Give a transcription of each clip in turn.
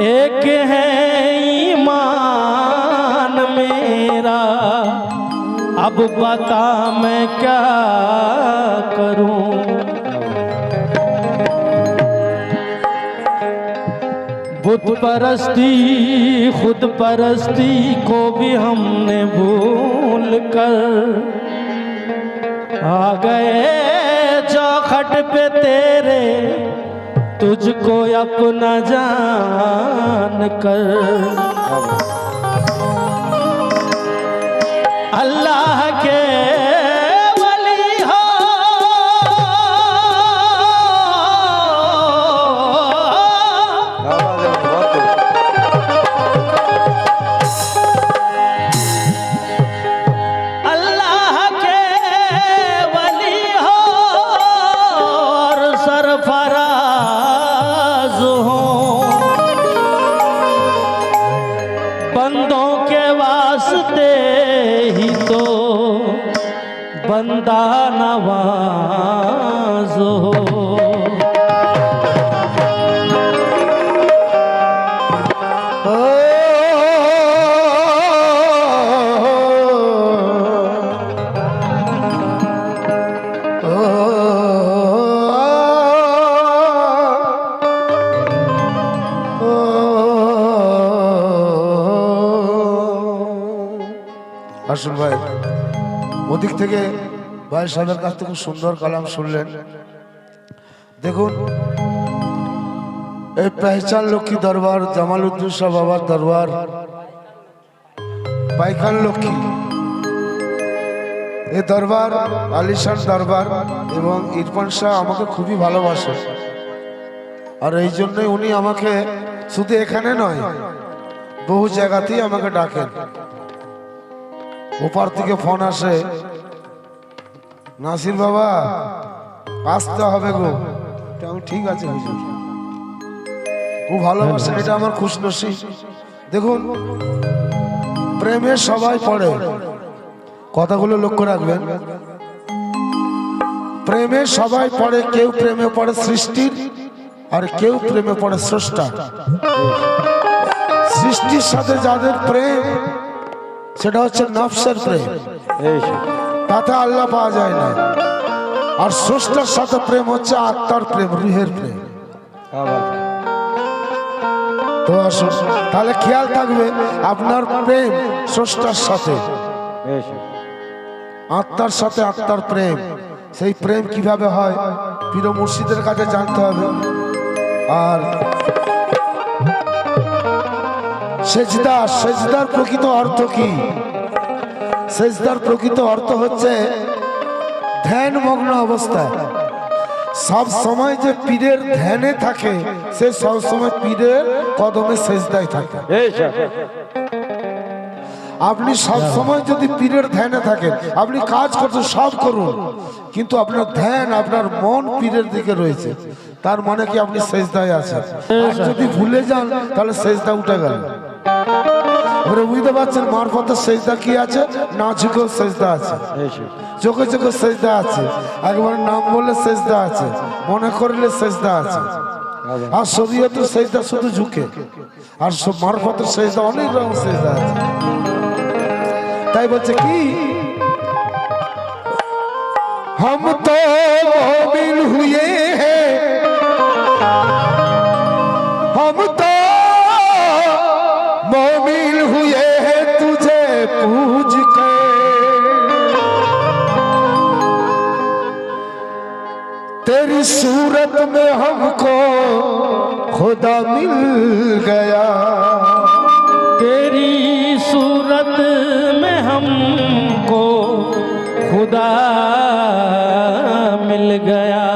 एक है ईमान मेरा, अब बता मैं क्या करूं। बुत परस्ती खुद परस्ती को भी हमने भूल कर आ गए चौखट पे तेरे, तुझको अपना जान कर। अल्लाह के वली हो अल्लाह के वली हो और सरफराज हो, बंदों के वास्ते ही तो बंदा नवाज हो। আসুন ভাই, ওদিক থেকে ভাই সাহেবের কাছ থেকে সুন্দর কালাম শুনলেন। দেখুন, এই পেহচান লক্ষ্মী দরবার, জামালউদ্দিন শাহ বাবার দরবার, পাইখান লক্ষ্মী এই দরবার আলিশান দরবার, এবং ইরফান শাহ আমাকে খুবই ভালোবাসে। আর এই জন্যই উনি আমাকে শুধু এখানে নয়, বহু জায়গাতেই আমাকে ডাকেন। ওপার থেকে ফোন আসে, নাসির বাবা আসতে হবে গো। ঠিক আছে হুজুর, খুব ভালোবাসে, এটা আমার খুশনসিব। দেখুন, প্রেমে সবাই পড়ে, কথাগুলো লক্ষ্য রাখবেন। প্রেমে সবাই পড়ে, কেউ প্রেমে পড়ে সৃষ্টির, আর কেউ প্রেমে পড়ে স্রষ্টা। সৃষ্টির সাথে যাদের প্রেম, সেটা হচ্ছে নফসের প্রেম, তাতে আল্লাহ পাওয়া যায় না। আর স্রষ্টার সাথে প্রেম হচ্ছে আত্মার প্রেম, রুহের প্রেম। তো আসুন, তাহলে খেয়াল থাকবে আপনার প্রেম স্রষ্টার সাথে, আত্মার সাথে আত্মার প্রেম। সেই প্রেম কিভাবে হয় পীর মুর্শিদের কাছে জানতে হবে। আর সেজদা, সেজদার প্রকৃত অর্থ কি? সেজদার প্রকৃত অর্থ হচ্ছে ধ্যান মগ্ন অবস্থায়। সব সময় যে পীরের ধ্যানে থাকে, সে সব সময় পীরের কদমে সেজদায় থাকে। আপনি সব সময় যদি পীরের ধ্যানে থাকেন, আপনি কাজ করছেন, সব করুন, কিন্তু আপনার ধ্যান, আপনার মন পীরের দিকে রয়েছে, তার মানে কি আপনি সেজদায় আছেন। আর যদি ভুলে যান, তাহলে সেজদা উঠে গেল। বুঝতে পারছেন মারফতের সেজদা কি আছে? না ঝুঁকেও সেজদা আছে, চোখে চোখে সেজদা আছে, একবার নাম বললে সেজদা আছে, মনে করলে সেজদা আছে। আর শরীয়তের সেজদা শুধু ঝুঁকে, আর মারফতের সেজদা অনেক রকম সেজদা আছে। তাই বলছে কি, हम तो मोमिन हुए हैं, हम तो मोमिन हुए हैं तुझे पूज के, तेरी सूरत में हमको खुदा मिल गया, तेरी सूरत में हमको खुदा मिल गया।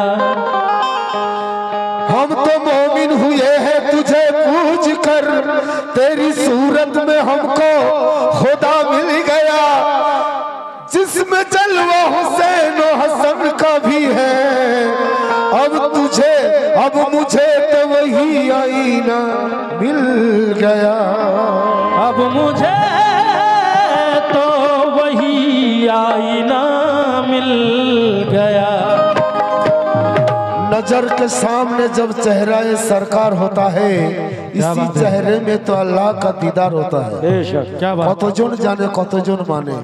हम तो मोमिन हुए हैं तुझे पूज कर, तेरी सूरत में हमको खुदा मिल गया, जिसमें जलवा हुसैन और हसन का भी है, अब तुझे, अब मुझे तो वही आईना मिल गया, अब मुझे तो वही आईना मिल गया। नजर के सामने जब चेहरा सरकार होता है, इसी चेहरे में तो अल्लाह का दीदार होता है। बेशक, क्या बात। কতজন জানে, কতজন মানে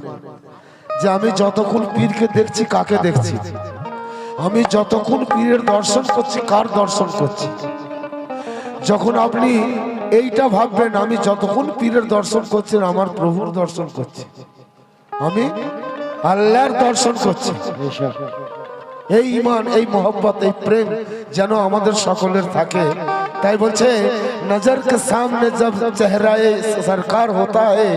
যে আমি যতক্ষণ পীরকে দেখছি কাকে দেখছি, আমি যতক্ষণ পীরের দর্শন করছি কার দর্শন করছি। যখন আপনি এইটা ভাববেন আমি যতক্ষণ পীরের দর্শন করছি আমার প্রভুর দর্শন করছি, আমি আল্লাহর দর্শন করছি, बेशक, এই ঈমান, এই मोहब्बत, এই প্রেম যেন আমাদের সকলের থাকে। তাই বলছে नजर के सामने जब चेहरा सरकार होता है,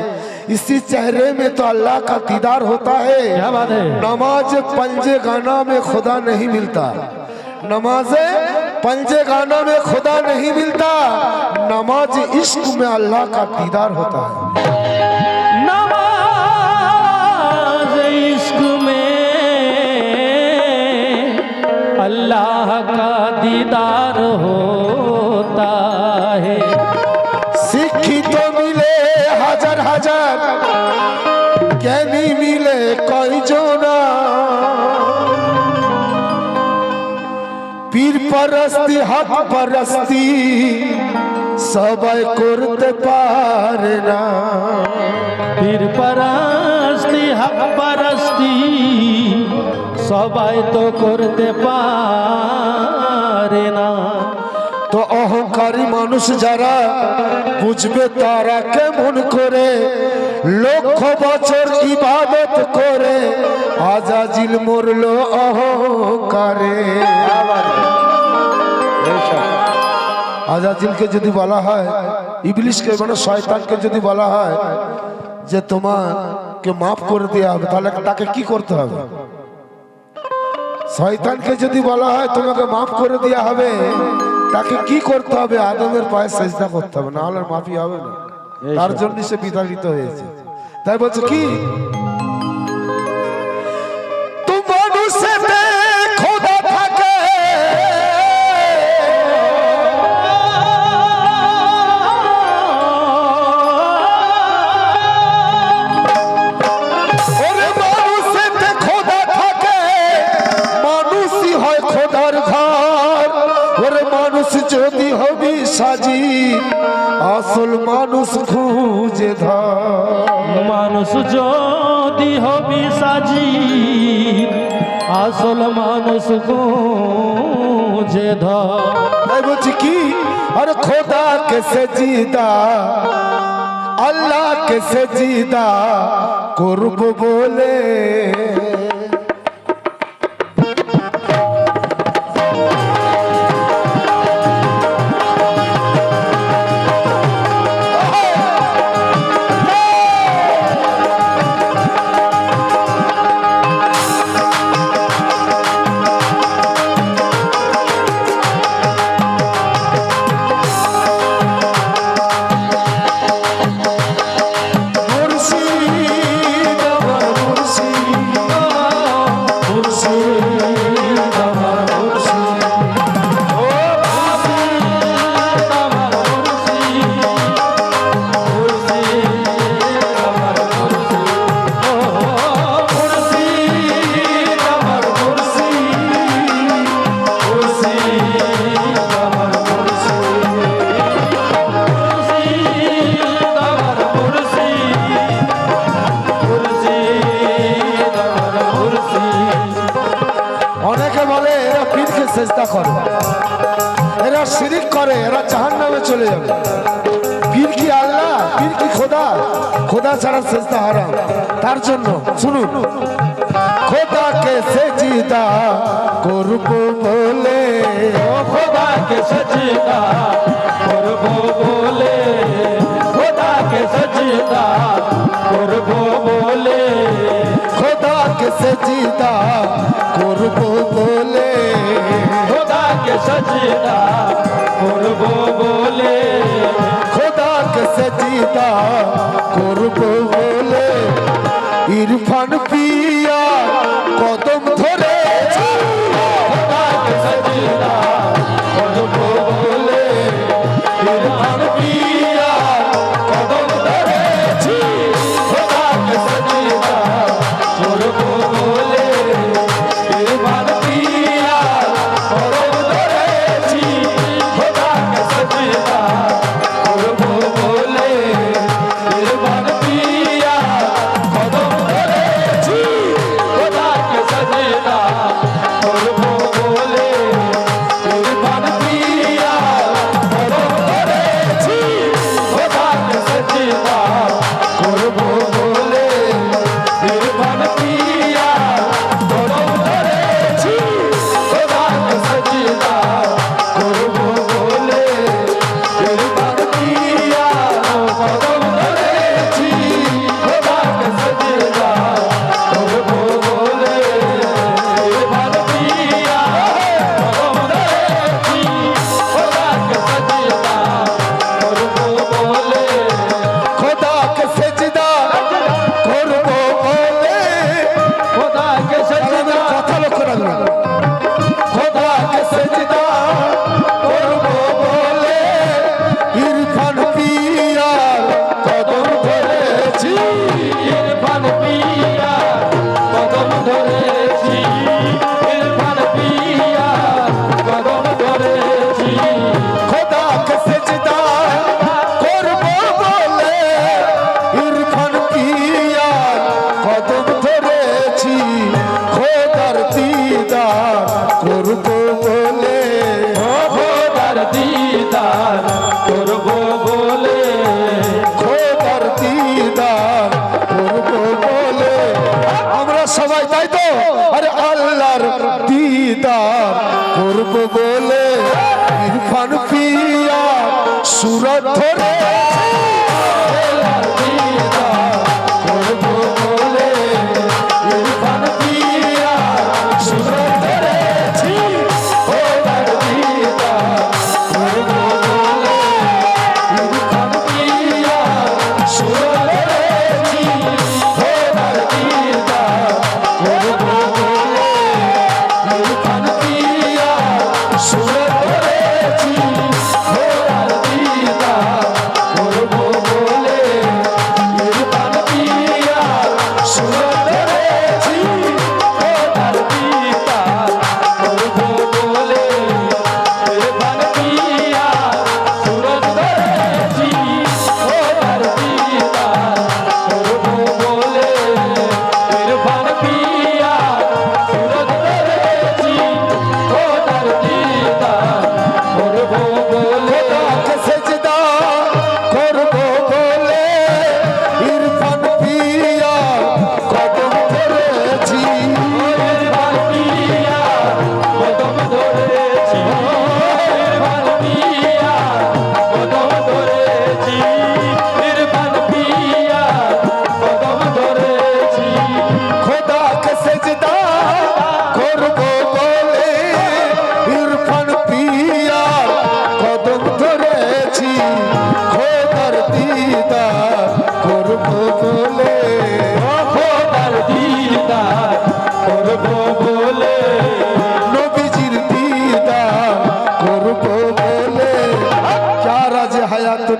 इसी चेहरे में तो अल्लाह का दीदार होता है। क्या बात है। नमाज पंजे गाना में खुदा नहीं मिलता, नमाजे पंजे गाना में खुदा नहीं मिलता, नमाज इश्क में अल्लाह का दीदार होता है। नमाज इश्क में अल्लाह का दीदार होता है। শিক্ষিত মিলে হাজার হাজার, জ্ঞানী মিলে কয়জনা, পীর পরস্তি হক পরস্তি সবাই করতে পারে না। পীর পরস্তি হক পরস্তি সবাই তো করতে পারে না। তো অহংকারী মানুষ যারা বুঝবে তারা কেমন করে লক্ষ বছর ইবাদত করে আজাজিল মরলো অহংকারে। আজাজিলকে যদি বলা হয়, ইবলিশকে মানে শয়তানকে যদি বলা হয় যে তোমাকে মাফ করে দেওয়া হবে, তাহলে তাকে কি করতে হবে? শয়তানকে যদি বলা হয় তোমাকে মাফ করে দেওয়া হবে, তাকে কি করতে হবে? আদমের পায়ে সেজদা করতে হবে, না হলে মাফি হবে না। তার জন্য সে বিতাড়িত হয়েছে। তাই বলছে কি খোদা থাকে, ওরে মানুষেতে খোদা থাকে, মানুষই হয় খোদার ঘর। ওরে মানুষ যদি হবি সাজি, আসল মানুষ খুঁজে ধর। মানুষ যদি হবি সাজি, আসল মানুষ খুঁজে ধর। তাই বলছি কি আর খোদা কে সেজদা, আল্লাহ কে সেজদা করব বলে, সেজদা করে, এরা শিরিক করে, এরা জাহান্নামে চলে যাবে। পীর কি আল্লাহ, পীর কি খোদা? খোদা ছাড়া সেজদা হারাম। তার জন্য শুনুন, খোদাকে সেজদা করব বলে, ও খোদাকে সেজদা করব বলে, খোদাকে সেজদা করব বলে, খোদাকে সেজদা করব বলে, খোদাকে সেজদা করব বলে, খোদাকে সেজদা করব বলে, ইরফান পিয়া কদম ধরে খোদাকে সেজদা করব বলে, ইরফান পিয়া কদম ধরেছি, খোদাকে সেজদা করব বলে, ইরফান পিয়া কদম সুরত ধরে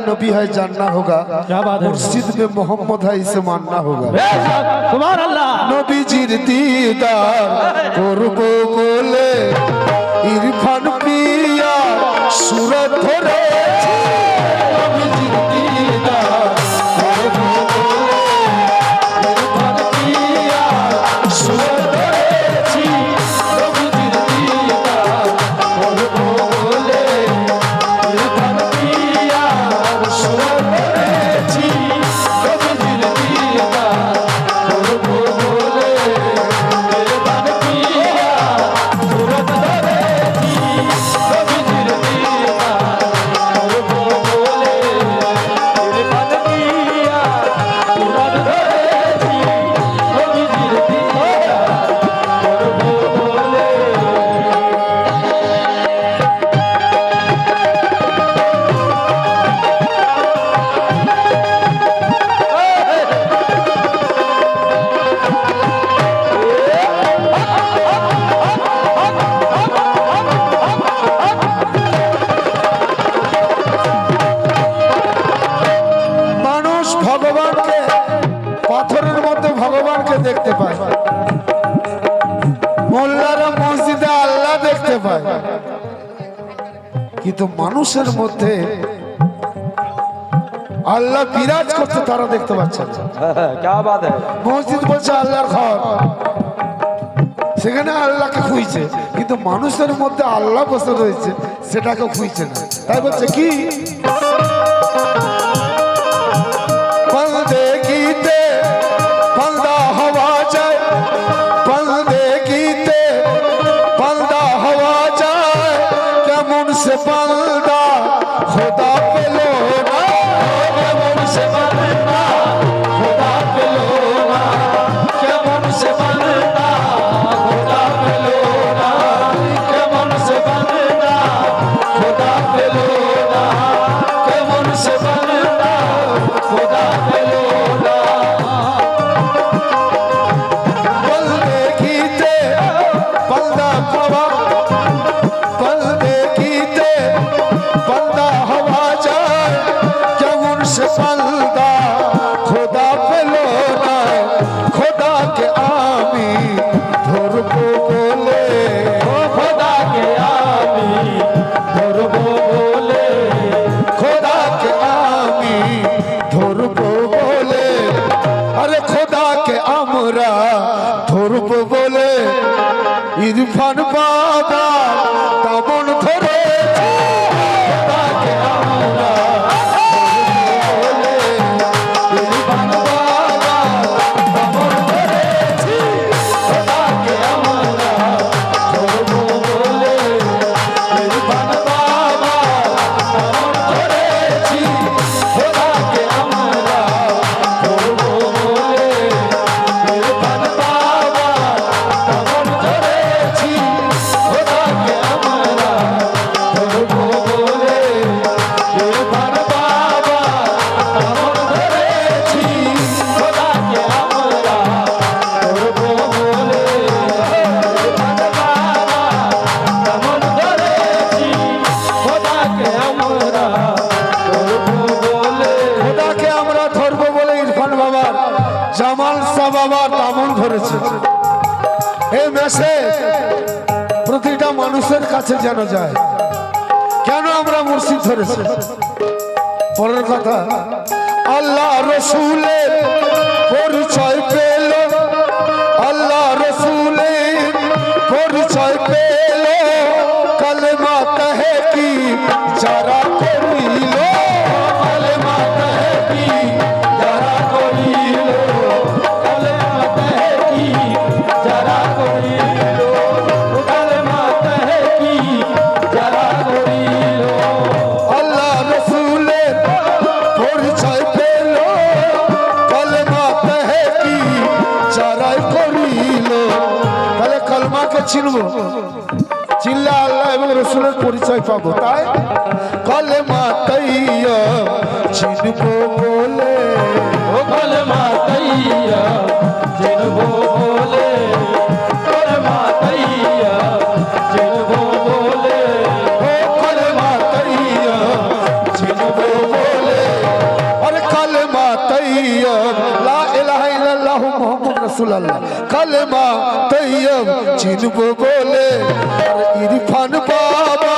नबी है जानना होगा, क्या बात है? मुर्शिद में मोहम्मद है इसे मानना होगा। सुभान अल्लाह। নবীজির দিদার করব বলে ইরফান পিয়া সুরত ধরেছি। নবীজির দিদার করব বলে ইরফান পিয়া সুরত ধরেছি। নবীজির দিদার করব বলে ইরফান পিয়া সুরত ধরেছি। নবীজির দিদার করব বলে ইরফান পিয়া সুরত ধরেছি। নবীজির দিদার করব বলে ইরফান পিয়া সুরত ধরেছি। নবীজির দিদার করব বলে। মানুষ ভগবানকে পাথরের মধ্যে ভগবানকে দেখতে পায়, মোল্লারা মসজিদে আল্লাহ দেখতে পায়, কিন্তু মানুষের মধ্যে আল্লাহ বিরাজ করতে তারা দেখতে পাচ্ছে না। क्या बात है? মসজিদ বলছে আল্লাহর ঘর, সেখানে আল্লাহকে খুঁজছে, কিন্তু মানুষের মধ্যে আল্লাহ বসে রয়েছে সেটাকে খুঁজছে না। তাই বলছে কি বন্দে গীতে বন্দা হওয়া যায়, বন্দে গীতে বন্দা হওয়া যায়, কেমন সে বন্দা খোদা পেল না, কেমন সে বন্দা খোদা পেল না, কেমন সে বন্দা খোদা পেল না, কেমন সে বন্দা খোদা পেল না, কেমন সে বন্দা খোদা পেল না। বলদে গীতে বন্দা পাওয়া, বলদে গীতে বন্দা হওয়া যায়, কেমন সে বন্দা খোদা পেল না, খোদাকে আমি ধরবো বলে, খোদাকে আমি ধরবো বলে, খোদাকে আমি ধরবো বলে, আরে খোদাকে আমরা ধরবো বলে ইরফান বাবা তেমন ধরে, খোদাকে আমরা ধরবো বলে ইরফান বাবা তেমন ধরেছি, খোদাকে আমরা ধরবো বলে ইরফান বাবা তেমন ধরেছি। খাজা বাবার দামন ধরেছে। এই মেসেজ প্রতিটা মানুষের কাছে যেন যায়। কেন আমরা মুর্শিদ ধরেছি? পরের কথা, আল্লাহ রসুলের পরিচয় পেল, আল্লাহ রসুলের পরিচয় পেল, কালেমা কহে কি যারা করিল, কালেমা কহে কি যারা করিল, কালেমা কহে কি যারা করিল, কালেমা কহে কি যারা করিল। আল্লাহ রসুলের পরিচয় পেল, কালেমা কহে কি যারা করিল। তাহলে কালেমাকে চিনব, চিনলে আল্লাহ এবং রসুলের পরিচয় পাবো। তাই কালেমা তাইয়া চিনবো বলে, ও কালেমা তাইয়া চিনবো বলে, কালেমা তাইয়া চিনবো বলে, ও কালেমা তাইয়া চিনবো বলে, আরে কালেমা তাইয়া লা ইলাহা ইল্লাল্লাহ মুহাম্মদ রাসূলুল্লাহ, কালেমা তাইয়া চিনবো বলে, আর ইরফান বাবা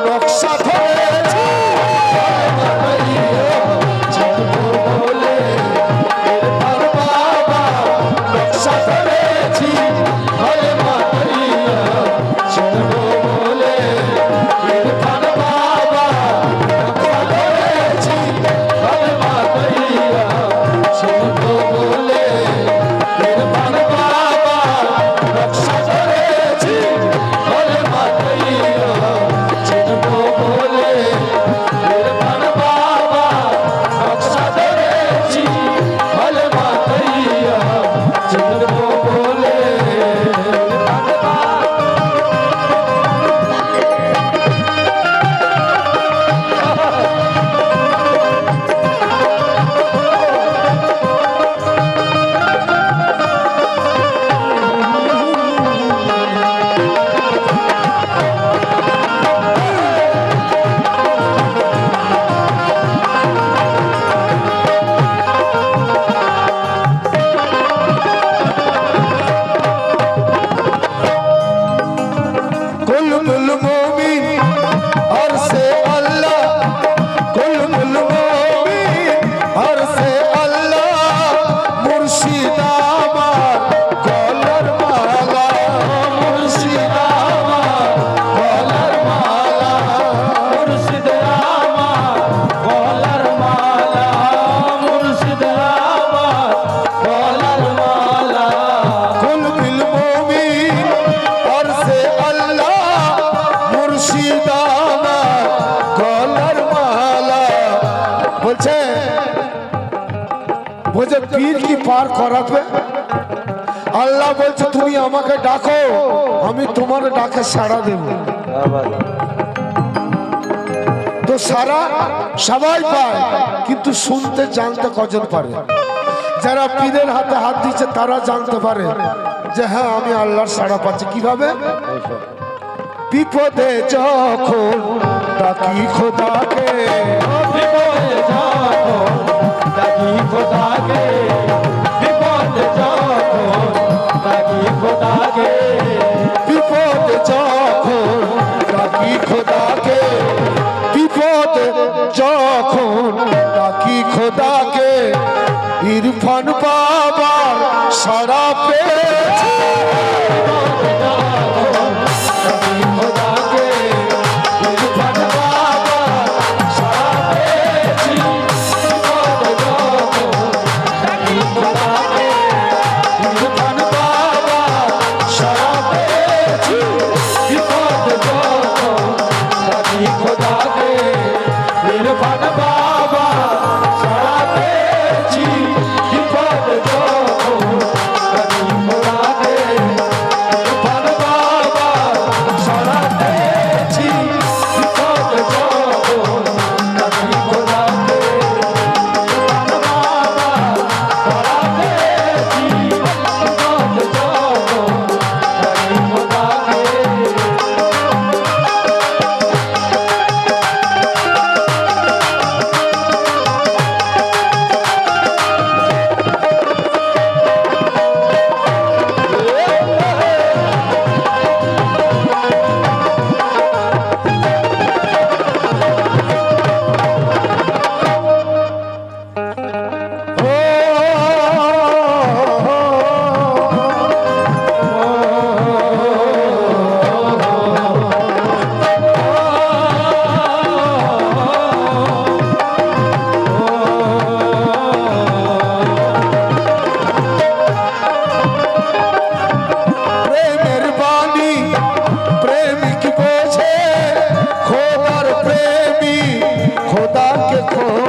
নকশা ধরেছে, কালেমা তাইয়া চিনবো বলে, ইরফান বাবা নকশা ধরেছি, কালেমা তাইয়া চিনবো বলে, ইরফান বাবা নকশা ধরেছি, কালেমা তাইয়া চিনবো বলে, ইরফান বাবা নকশা ধরেছি, কালেমা তাইয়া চিনবো বলে, ইরফান বাবা নকশা ধরেছি, কালেমা তাইয়া চিনবো বলে। कुल मोमिन और से अल्लाह, कुल मोमिन और से अल्लाह, मुर्शिदाबाद कलर माला, मुर्शिदाबाद कलर माला, मुर्शिद आबाद कलर माला, मुर्शिद आबाद कलर माला, कुल मोमिन और से अल्लाह, मुर्शिदाबाद कलर माला। বলছে বলছে পীর কি পার করাবে? আল্লাহ বলছে তুমি আমাকে ডাকো, আমি তোমার ডাকে সাড়া দেব। তো সারা সবাই পায়, কিন্তু শুনতে জানতে কজন পারে? যারা পীরের হাতে হাত দিচ্ছে তারা জানতে পারে যে হ্যাঁ আমি আল্লাহর সাড়া পাচ্ছি। কিভাবে? বিপদে যখন ডাকি খোদাকে, বিপদে যখন ডাকি খোদাকে, বিপদে যখন ডাকি খোদাকে, বিপদে যখন ডাকি খোদাকে, বিপদে যখন ডাকি খোদাকে, ইরফান বাবার সাড়া পেয়েছে, ডাকি খোদাকে, ইরফান বাবার সাড়া পেয়েছি, বিপদে যখন ডাকি খোদাকে, ইরফান বাবার সাড়া পেয়েছি, বিপদে যখন ডাকি খোদাকে, ইরফান বাবা সাড়া পেয়েছি, বিপদে যখন ডাকি খোদাকে,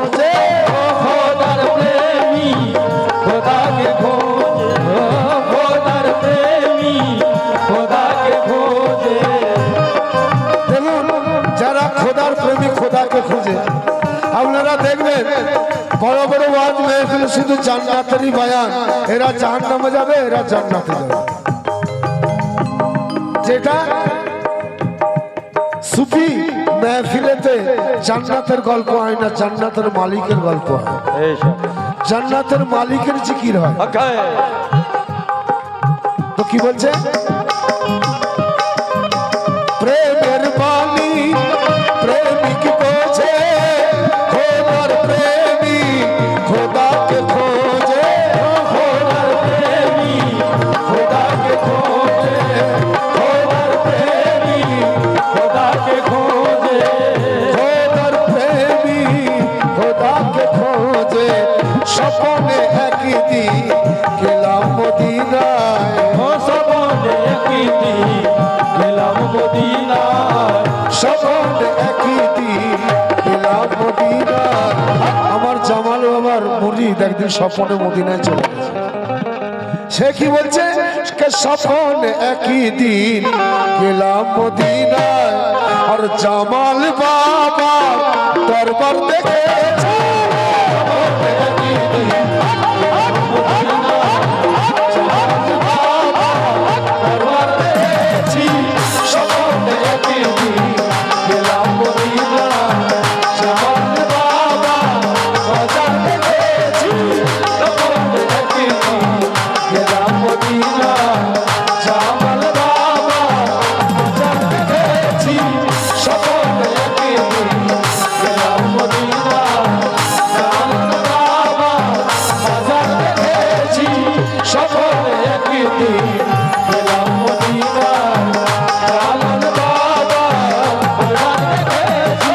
খোঁজে খোদার প্রেমী খোদাকে খোঁজে খোদার প্রেমী খোদাকে খোঁজে দেখুন যারা খোদার প্রেমী খোদাকে খোঁজে আপনারা দেখবেন বড় বড় ওয়াজ মেহফিল শুধু জান্নাতেরই বয়ান, এরা জাহান্নামে যাবে, এরা জান্নাতে যাবে। যেটা সুফি মেহফিলেতে জান্নাতের গল্প হয় না, জান্নাতের মালিকের গল্প হয়, জান্নাতের মালিকের জিকির হয়। তো কি বলছে প্রেমের বাণী প্রেমিক বোঝে খোদার প্রেমী খোদাকে খোঁজে খোদার প্রেমী খোদাকে খোঁজে খোদার প্রেমী খোদাকে খোঁজে খোদার প্রেমী খোদাকে খোঁজে স্বপনে একদিন গেলাম মদিনায় ও সবনে একদিন গেলাম মদিনায় স্বপনে একদিন গেলাম মদিনায় আমার জামাল বাবার মুরিদ একদিন স্বপনে মদিনায় চলে গেছে। সে কি বলছে স্বপনে একই দিন গেলাম মদিনায় আর জামাল বাবা দরবার দেখেছে স্বপনে একদিন গেলাম মদিনায় জামাল বাবা বাজার দেখেছি স্বপনে একদিন গেলাম মদিনায় জামাল বাবা বাজার দেখেছি স্বপনে একদিন গেলাম মদিনায় জামাল বাবা বাজার দেখেছি স্বপনে একদিন গেলাম মদিনায় জালাল বাবা বাজার দেখেছি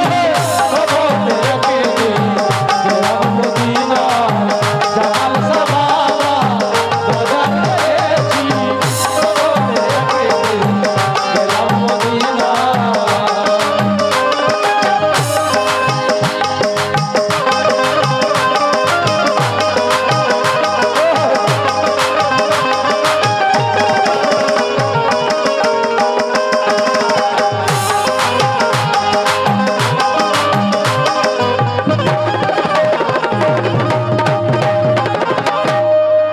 স্বপনে একদিন গেলাম মদিনায় জামাল বাবা বাজার দেখেছি স্বপনে একদিন গেলাম মদিনায়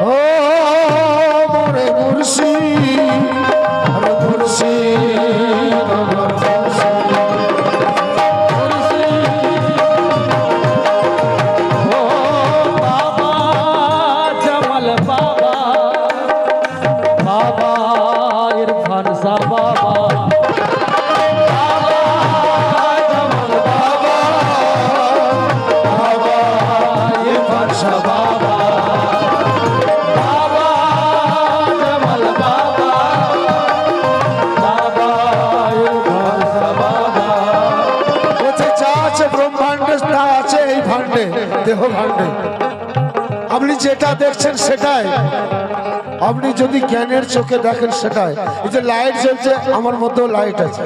ও মোরে মুর্শিদ আরে মুর্শিদ আমার ও বাবা জামাল বাবা বাবা ইরফান শাহ বাবা জামাল বাবা বাবা ইরফান শাহ বাবা বাবা জামাল বাবা বাবা ইরফান শাহ বাবা বলছে যা আছে ব্রহ্মাণ্ডে তা আছে এই ভাণ্ডে দেহ ভাণ্ডে। আপনি যেটা দেখছেন সেটাই, আপনি যদি জ্ঞানের চোখে দেখেন সেটাই। এই যে লাইট জ্বলছে আমার মধ্যেও লাইট আছে,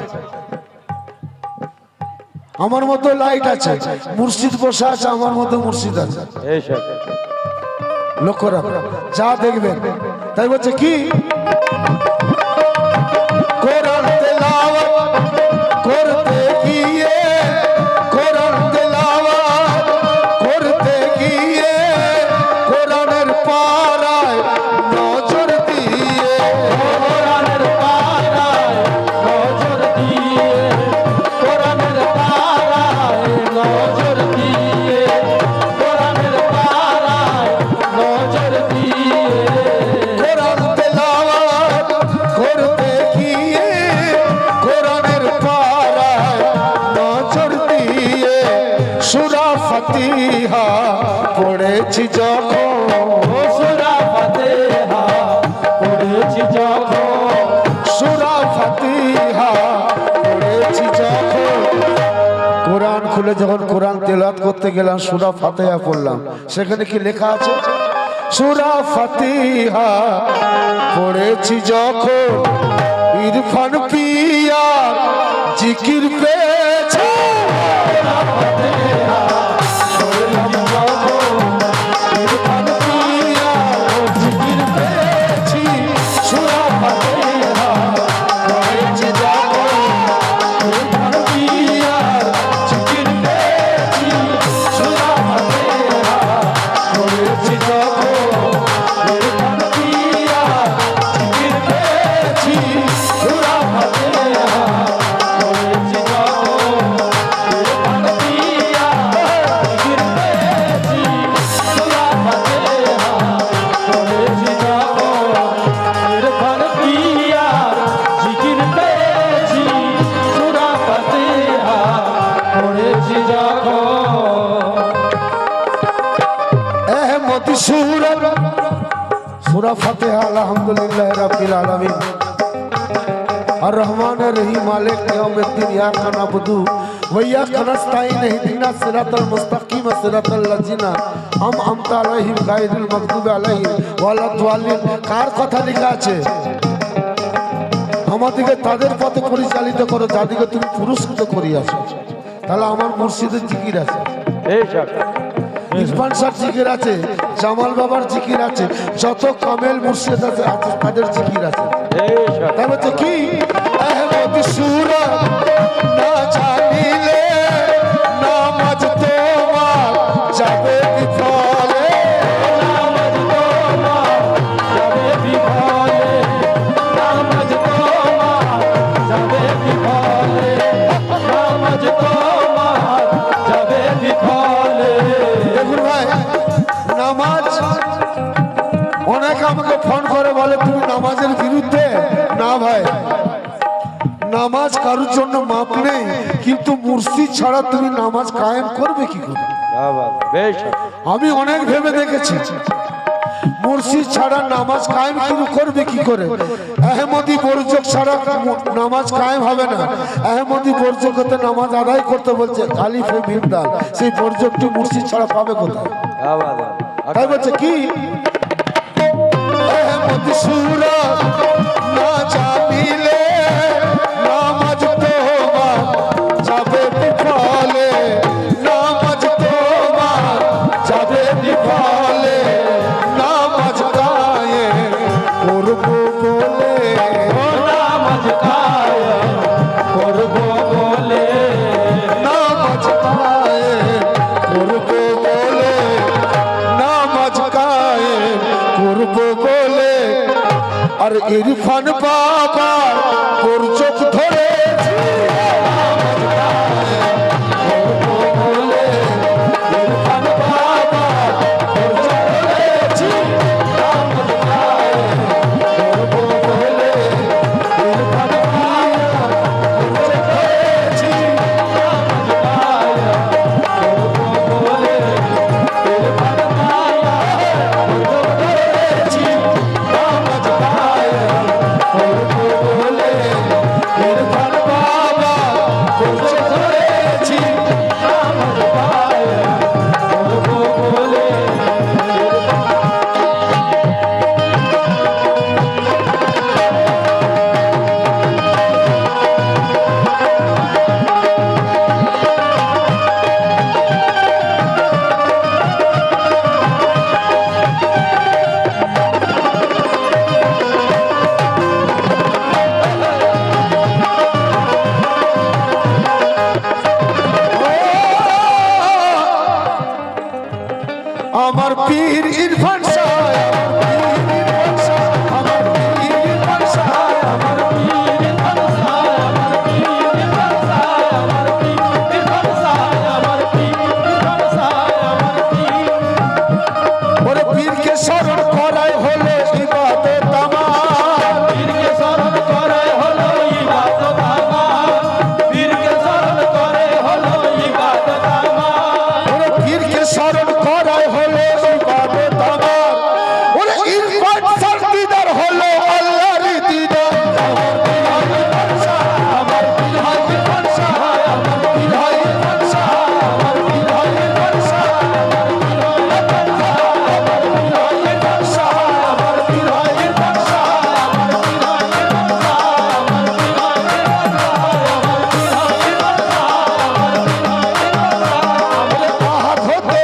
আমার মধ্যেও লাইট আছে, মুর্শিদ বসে আছে আমার মধ্যে মুর্শিদ আছে। লক্ষ্য রাখুন যা দেখবেন। তাই বলছে কি কোরআন তেলাওয়াত করতে গিয়ে কোরআন তেলাওয়াত করতে গিয়ে কোরআনের পারায় নজর দিয়ে কোরআনের পারায় নজর দিয়ে কোরআনের পারায় নজর দিয়ে কোরআনের পারায় নজর দিয়ে কোরআন তেলাওয়াত করতে গিয়ে কোরআনের পারায় নজর দিয়ে সূরা ফাতিহা পড়েছি যখন ও সূরা ফাতিহা পড়েছি যখন সূরা ফাতিহা পড়েছি যখন কোরআন খুলে যখন কোরআন তেলাওয়াত করতে গেলাম সূরা ফাতিহা পড়লাম, সেখানে কি লেখা আছে সূরা ফাতিহা পড়েছি যখন ইরফান পিয়া জিকির পেয়েছে সূরা ফাতিহা পড়লাম सूरत सूरा फातिहा अल्हम्दुलिल्लाह रब्बिल आलमीन अर्रहमान अर्रहीम मालिक यौमिद्दीन इय्याका नअबुदु व इय्याका नस्तईन इहदिना सिरातल मुस्तकीम सिरातल लजीना अनअमता अलैहिम गायरिल मगदूबि अलैहिम ওয়ালাদ-দাল্লিন। কার কথা লেখা আছে? আমাদেরকে তাদের পথে পরিচালিত করো যাদেরকে তুমি পুরস্কৃত করিয়াছো। তাহলে আমার মুর্শিদের জিকির আছে, ইরফান শাহর জিকির আছে, জামাল বাবার জিকির আছে, যত কামেল মুর্শিদ আছে তাদের জিকির আছে। তাই বলছে কি আহমদ সুরত না জানিলে নামাজ তোমার যাবে বিফলে, নামাজ তোমার যাবে বিফলে, নামাজ তোমার যাবে বিফলে, নামাজ তোমার যাবে বিফলে। দেখুন ভাই, নামাজ অনেকে আমাকে ফোন করে বলে তুমি নামাজের বিরুদ্ধে। না ভাই, নামাজ কারোর জন্য মাপ নেই, কিন্তু মুর্শিদ ছাড়া তুমি নামাজ কায়েম করবে কি করে? আমি অনেক ভেবে দেখেছি মুর্শিদ ছাড়া নামাজ কায়েম কিন্তু করবে কি করে। আহমদি বর্জক ছাড়া নামাজ কায়েম হবে না। আহমদি বর্জক হতে নামাজ আদায় করতে বলছে আলিফে মিম দাল, সেই বর্জকটি মুর্শিদ ছাড়া পাবে কোথায়? তাই বলছে কি আহমদ সুরত না জানিলে নামাজ তোমার যাবে বিফলে, নামাজ তোমার যাবে বিফলে, নামাজ কায়েম করব বলে, ও নামাজ কায়েম করব বলে, নামাজ কায়েম করব বলে, নামাজ কায়েম করব বলে। আর ইরফান বাবা তোর চোখ ধরেছি নামাজ কায়েম করব বলে, ইরফান বাবা তোর চোখ ধরেছি নামাজ কায়েম করব বলে, ইরফান বাবা তোর চোখ ধরেছি নামাজ কায়েম করব বলে, ইরফান বাবা তোর চোখ ধরেছি নামাজ কায়েম করব বলে, ইরফান বাবা তোর চোখ ধরেছি নামাজ কায়েম করব বলে। আমার পীর ইরফান শাহ, আমার পীর ইরফান শাহ, আমার পীর ইরফান শাহ, আমার পীর ইরফান শাহ, আমার পীর ইরফান শাহ, আমার পীর ইরফান শাহ, আমার পীর। ওরে পীরকে স্মরণ করাই হলো ইবাদত আমার, পীরকে স্মরণ করে হলো ইবাদত আমার, পীরকে স্মরণ করে হলো ইবাদত আমার। ওরে পীরকে স্মরণ করাই হলো ইবাদত আমার, ওরে ইরফান শাহ দিদার হলো আল্লাহর দিদার। আমার পীর ইরফান শাহ, আমার পীর ইরফান শাহ, আমার পীর ইরফান শাহ, আমার পীর ইরফান শাহ, আমার পীর ইরফান শাহ, আমার পীর ইরফান শাহ, আমার পীর ইরফান শাহ, আমার পীর ইরফান শাহ, আমার পীর ইরফান শাহ, আমার পীর ইরফান শাহ, আমার পীর ইরফান শাহ। বলে আহাদ হতে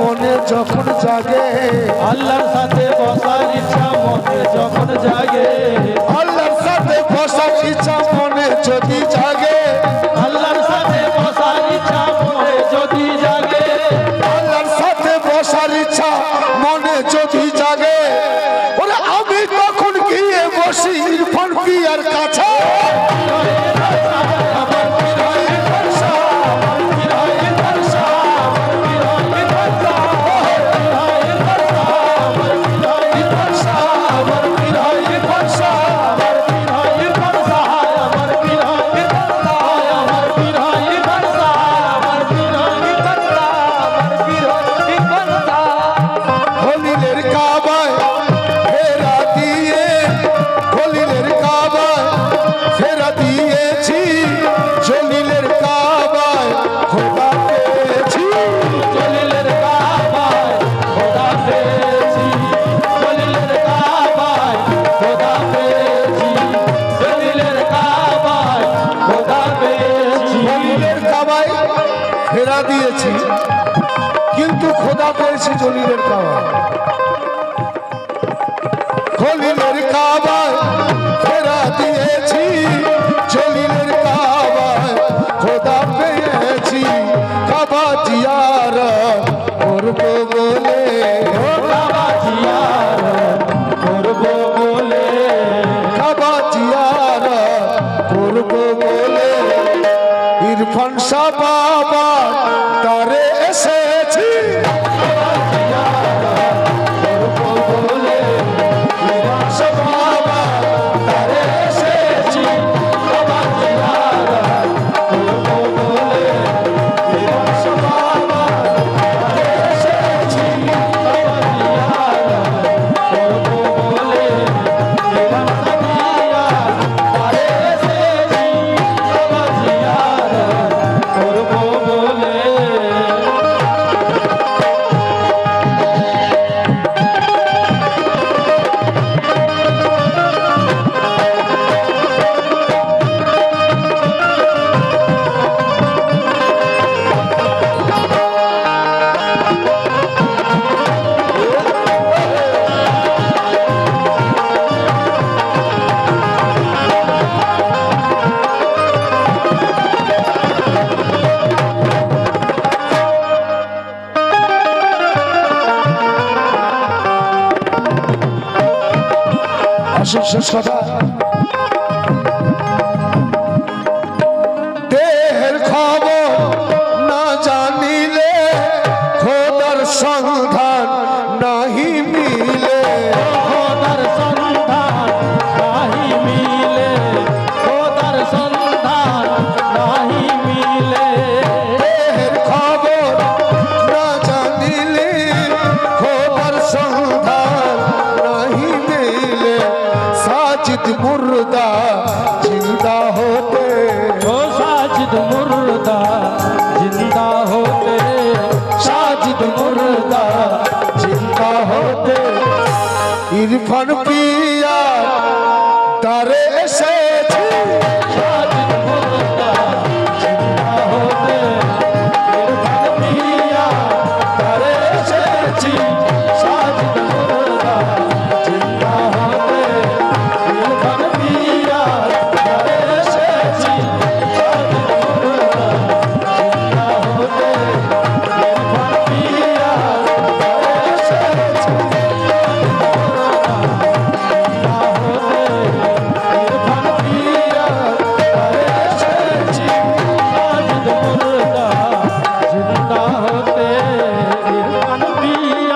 মনে যখন জাগে, আল্লাহর সাথে বসার ইচ্ছা মনে যখন জাগে, আল্লাহর সাথে বসার ইচ্ছা মনে যদি জাগে, আল্লাহর সাথে বসার ইচ্ছা মনে যদি জাগে, আল্লাহর সাথে বসার ইচ্ছা মনে যদি জাগে, ওরে আমি তখন গিয়ে বসি ইরফান পিয়ার কাছে। খলিলের কাবায় ফেরা দিয়ে, খলিলের কাবায় ফেরা দিয়েছি, জলিলের কাবায় খোদা পেয়েছি। জলিলের কাবায় খোদা পেয়েছি, জলিলের কাবায় খোদা পেয়েছি, জলিলের কাবায় খোদা পেয়েছি। জলিলের কাবায় ফেরা দিয়েছি, কিন্তু খোদা পেয়েছি জলিলের কাবায়। খলিলের কাবায় ফেরা দিয়েছি, জলিলের কাবায় খোদা পেয়েছি। কাবা জিয়ারত করবো বলে, কাবা জিয়ারত করবো বলে, কাবা জিয়ারত করবো বলে, ইরফান শাহ বাবা তারে এসেছি। আসুন শেষ কথা। দেহের খবর না জানিলে খোদার সন্ধান নাহি মিলে, খোদার সন্ধান নাহি মিলে, খোদার সন্ধান নাহি মিলে। দেহের খবর না জানিলে খোদার সন্ধান নাহি মিলে। সাজিদ মুর্দা জিন্দা হতে, ও সাজিদ মুর্দা জিন্দা হতে, সাজিদ মুর্দা জিন্দা হতে, ইরফান পিয়া তারে এসেছি। সাজিদ মুর্দা জিন্দা হতে, ইরফান পিয়া তারে এসেছি, সাজিদ মুর্দা জিন্দা হতে, ইরফান পিয়া তারে এসেছি, সাজিদ মুর্দা জিন্দা হতে, ইরফান পিয়া তারে এসেছি, জিন্দা হতে ইরফান পিয়া